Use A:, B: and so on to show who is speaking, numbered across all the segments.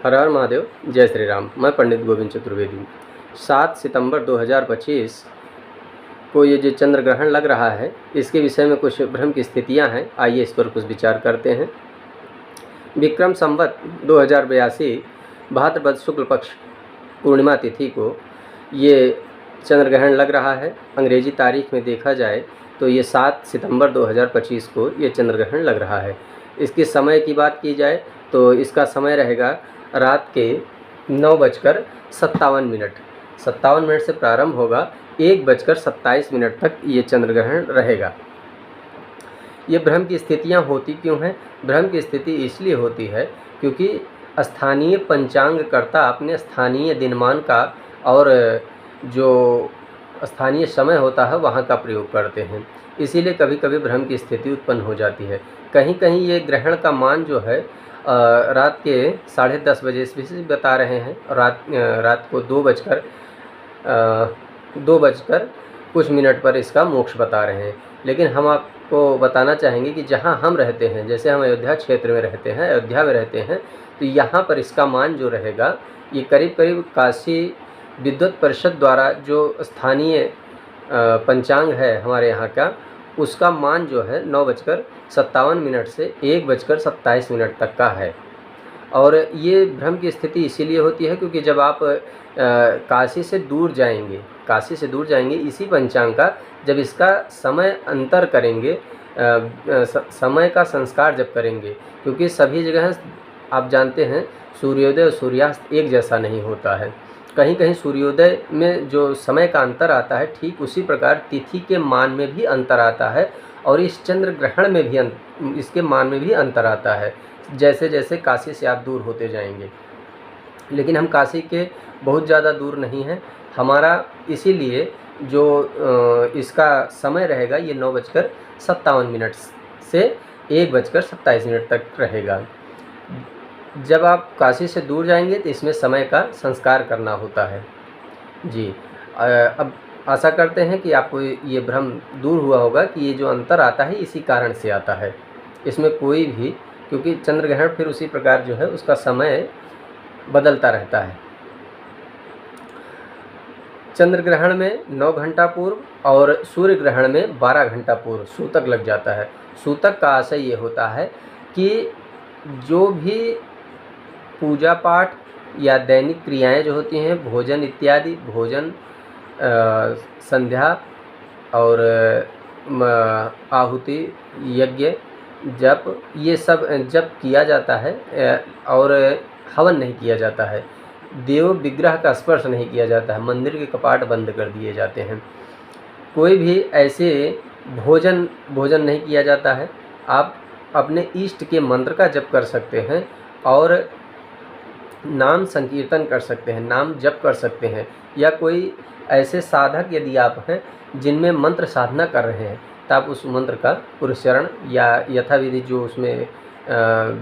A: हर हर महादेव, जय श्री राम। मैं पंडित गोविंद चतुर्वेदी। 7 सितंबर 2025 को ये जो चंद्र ग्रहण लग रहा है, इसके विषय में कुछ भ्रम की स्थितियां हैं। आइए इस पर कुछ विचार करते हैं। विक्रम संवत 2082 भाद्रपद शुक्ल पक्ष पूर्णिमा तिथि को ये चंद्र ग्रहण लग रहा है। अंग्रेजी तारीख में देखा जाए तो ये 7 सितंबर 2025 को ये चंद्र ग्रहण लग रहा है। इसके समय की बात की जाए तो इसका समय रहेगा रात के 9:57। 57 से प्रारंभ होगा, 1:27 तक ये चंद्र ग्रहण रहेगा। ये भ्रम की स्थितियां होती क्यों हैं? भ्रम की स्थिति इसलिए होती है क्योंकि स्थानीय पंचांगकर्ता अपने स्थानीय दिनमान का और जो स्थानीय समय होता है वहाँ का प्रयोग करते हैं। इसीलिए कभी कभी भ्रम की स्थिति उत्पन्न हो जाती है। कहीं कहीं ये ग्रहण का मान जो है रात के 10:30 बजे से बता रहे हैं। रात को 2 बजकर कुछ मिनट पर इसका मोक्ष बता रहे हैं। लेकिन हम आपको बताना चाहेंगे कि जहां हम रहते हैं, जैसे हम अयोध्या क्षेत्र में रहते हैं, अयोध्या में रहते हैं, तो यहाँ पर इसका मान जो रहेगा ये करीब करीब काशी विद्युत परिषद द्वारा जो स्थानीय पंचांग है हमारे यहाँ का, उसका मान जो है 9:57 से 1:27 तक का है। और ये भ्रम की स्थिति इसीलिए होती है क्योंकि जब आप काशी से दूर जाएंगे इसी पंचांग का जब इसका समय अंतर करेंगे, समय का संस्कार जब करेंगे, क्योंकि सभी जगह आप जानते हैं सूर्योदय और सूर्यास्त एक जैसा नहीं होता है। कहीं कहीं सूर्योदय में जो समय का अंतर आता है, ठीक उसी प्रकार तिथि के मान में भी अंतर आता है और इस चंद्र ग्रहण में भी इसके मान में भी अंतर आता है, जैसे जैसे काशी से आप दूर होते जाएंगे। लेकिन हम काशी के बहुत ज़्यादा दूर नहीं हैं हमारा, इसीलिए जो इसका समय रहेगा ये 9:57 से 1:27 तक रहेगा। जब आप काशी से दूर जाएंगे तो इसमें समय का संस्कार करना होता है। जी, अब आशा करते हैं कि आपको ये भ्रम दूर हुआ होगा कि ये जो अंतर आता है इसी कारण से आता है। इसमें कोई भी, क्योंकि चंद्र ग्रहण फिर उसी प्रकार जो है उसका समय बदलता रहता है। चंद्र ग्रहण में 9 घंटा पूर्व और सूर्य ग्रहण में 12 घंटा पूर्व सूतक लग जाता है। सूतक का आशय ये होता है कि जो भी पूजा पाठ या दैनिक क्रियाएं जो होती हैं, भोजन इत्यादि, भोजन, संध्या और आहुति, यज्ञ, जप, ये सब जप किया जाता है और हवन नहीं किया जाता है। देव विग्रह का स्पर्श नहीं किया जाता है। मंदिर के कपाट बंद कर दिए जाते हैं। कोई भी ऐसे भोजन नहीं किया जाता है। आप अपने इष्ट के मंत्र का जप कर सकते हैं और नाम संकीर्तन कर सकते हैं, नाम जप कर सकते हैं। या कोई ऐसे साधक यदि आप हैं जिनमें मंत्र साधना कर रहे हैं तो आप उस मंत्र का उच्चारण या यथाविधि जो उसमें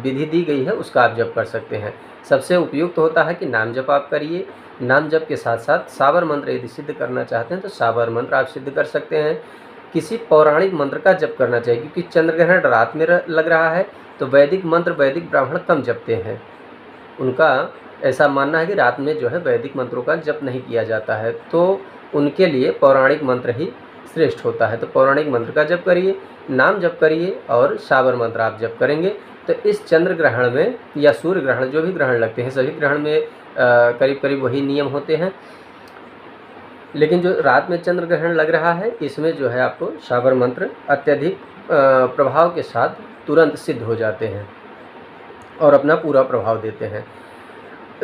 A: विधि दी गई है उसका आप जप कर सकते हैं। सबसे उपयुक्त होता है कि नाम जप आप करिए। नाम जप के साथ साथ साबर मंत्र यदि सिद्ध करना चाहते हैं तो साबर मंत्र आप सिद्ध कर सकते हैं। किसी पौराणिक मंत्र का जप करना चाहिए, क्योंकि चंद्र ग्रहण रात में लग रहा है तो वैदिक मंत्र वैदिक ब्राह्मण कम जपते हैं। उनका ऐसा मानना है कि रात में जो है वैदिक मंत्रों का जप नहीं किया जाता है, तो उनके लिए पौराणिक मंत्र ही श्रेष्ठ होता है। तो पौराणिक मंत्र का जप करिए, नाम जप करिए और साबर मंत्र आप जप करेंगे तो इस चंद्र ग्रहण में या सूर्य ग्रहण, जो भी ग्रहण लगते हैं सभी ग्रहण में करीब करीब वही नियम होते हैं। लेकिन जो रात में चंद्र ग्रहण लग रहा है इसमें जो है आपको साबर मंत्र अत्यधिक प्रभाव के साथ तुरंत सिद्ध हो जाते हैं और अपना पूरा प्रभाव देते हैं।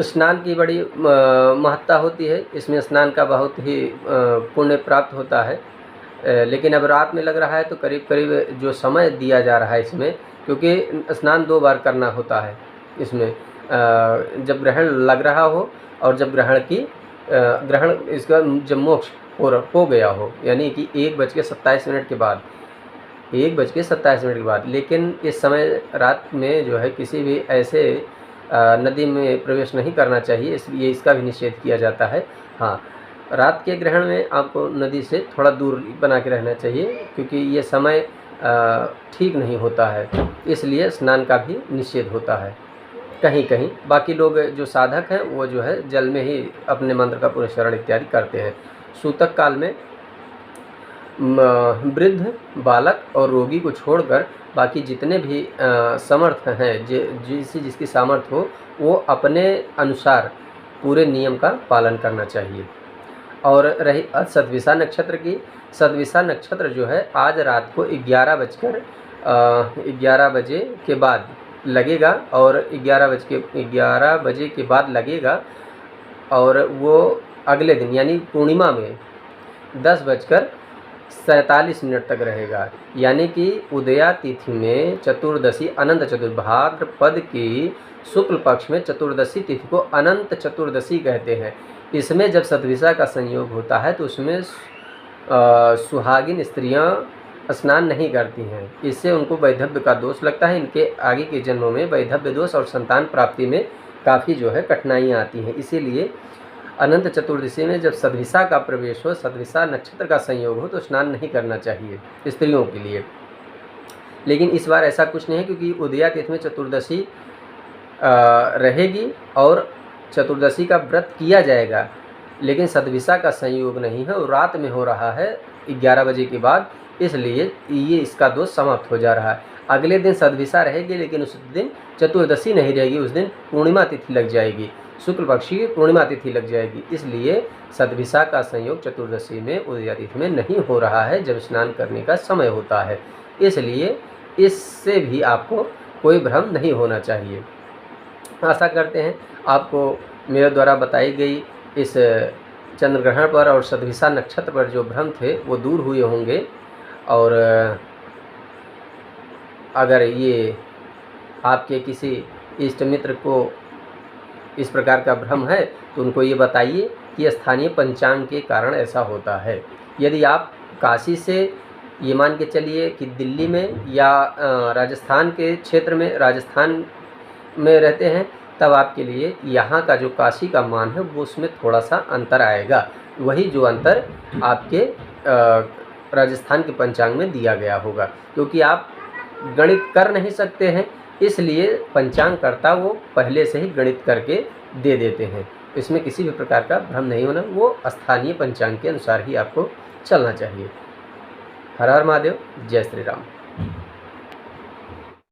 A: स्नान की बड़ी महत्ता होती है। इसमें स्नान का बहुत ही पुण्य प्राप्त होता है। लेकिन अब रात में लग रहा है तो करीब करीब जो समय दिया जा रहा है इसमें, क्योंकि स्नान 2 बार करना होता है इसमें, जब ग्रहण लग रहा हो और जब ग्रहण इसका जब मोक्ष हो गया हो, यानी कि 1:27 के बाद, 1:27 के बाद। लेकिन इस समय रात में जो है किसी भी ऐसे नदी में प्रवेश नहीं करना चाहिए, इसलिए इसका भी निषेध किया जाता है। हाँ, रात के ग्रहण में आपको नदी से थोड़ा दूर बना के रहना चाहिए, क्योंकि ये समय ठीक नहीं होता है, इसलिए स्नान का भी निषेध होता है। कहीं कहीं, बाकी लोग जो साधक हैं वो जो है जल में ही अपने मंत्र का पुरस्करण इत्यादि करते हैं। सूतक काल में वृद्ध, बालक और रोगी को छोड़कर बाकी जितने भी समर्थ हैं, जिसकी सामर्थ्य हो, वो अपने अनुसार पूरे नियम का पालन करना चाहिए। और रही सतविसा नक्षत्र की, सतविसा नक्षत्र जो है आज रात को 11 बजे के बाद लगेगा, और 11 बजे के बाद लगेगा, और वो अगले दिन यानी पूर्णिमा में 10:47 तक रहेगा। यानी कि उदया तिथि में चतुर्दशी, अनंत चतुर्दशी, भाद्रपद की शुक्ल पक्ष में चतुर्दशी तिथि को अनंत चतुर्दशी कहते हैं। इसमें जब सतविसा का संयोग होता है तो उसमें सुहागिन स्त्रियां स्नान नहीं करती हैं। इससे उनको वैधव्य का दोष लगता है। इनके आगे के जन्मों में वैधव्य दोष और संतान प्राप्ति में काफ़ी जो है कठिनाइयाँ आती हैं। इसीलिए अनंत चतुर्दशी में जब सतविसा का प्रवेश हो, सतविसा नक्षत्र का संयोग हो, तो स्नान नहीं करना चाहिए स्त्रियों के लिए। लेकिन इस बार ऐसा कुछ नहीं है, क्योंकि उदया तिथि में चतुर्दशी रहेगी और चतुर्दशी का व्रत किया जाएगा, लेकिन सतविसा का संयोग नहीं है और रात में हो रहा है 11 बजे के बाद, इसलिए ये इसका दोष समाप्त हो जा रहा है। अगले दिन सतविसा रहेगी, लेकिन उस दिन चतुर्दशी नहीं रहेगी, उस दिन पूर्णिमा तिथि लग जाएगी, शुक्ल पक्ष की पूर्णिमा तिथि लग जाएगी। इसलिए सतविसा का संयोग चतुर्दशी में उदया तिथि में नहीं हो रहा है, जब स्नान करने का समय होता है। इसलिए इससे भी आपको कोई भ्रम नहीं होना चाहिए। आशा करते हैं आपको मेरे द्वारा बताई गई इस चंद्र ग्रहण पर और सतविसा नक्षत्र पर जो भ्रम थे वो दूर हुए होंगे। और अगर ये आपके किसी इष्ट मित्र को इस प्रकार का भ्रम है तो उनको ये बताइए कि स्थानीय पंचांग के कारण ऐसा होता है। यदि आप काशी से, ये मान के चलिए कि दिल्ली में या राजस्थान के क्षेत्र में, राजस्थान में रहते हैं, तब आपके लिए यहाँ का जो काशी का मान है वो उसमें थोड़ा सा अंतर आएगा। वही जो अंतर आपके राजस्थान के पंचांग में दिया गया होगा, क्योंकि आप गणित कर नहीं सकते हैं, इसलिए पंचांग कर्ता वो पहले से ही गणित करके दे देते हैं। इसमें किसी भी प्रकार का भ्रम नहीं होना, वो स्थानीय पंचांग के अनुसार ही आपको चलना चाहिए। हर हर महादेव, जय श्री राम।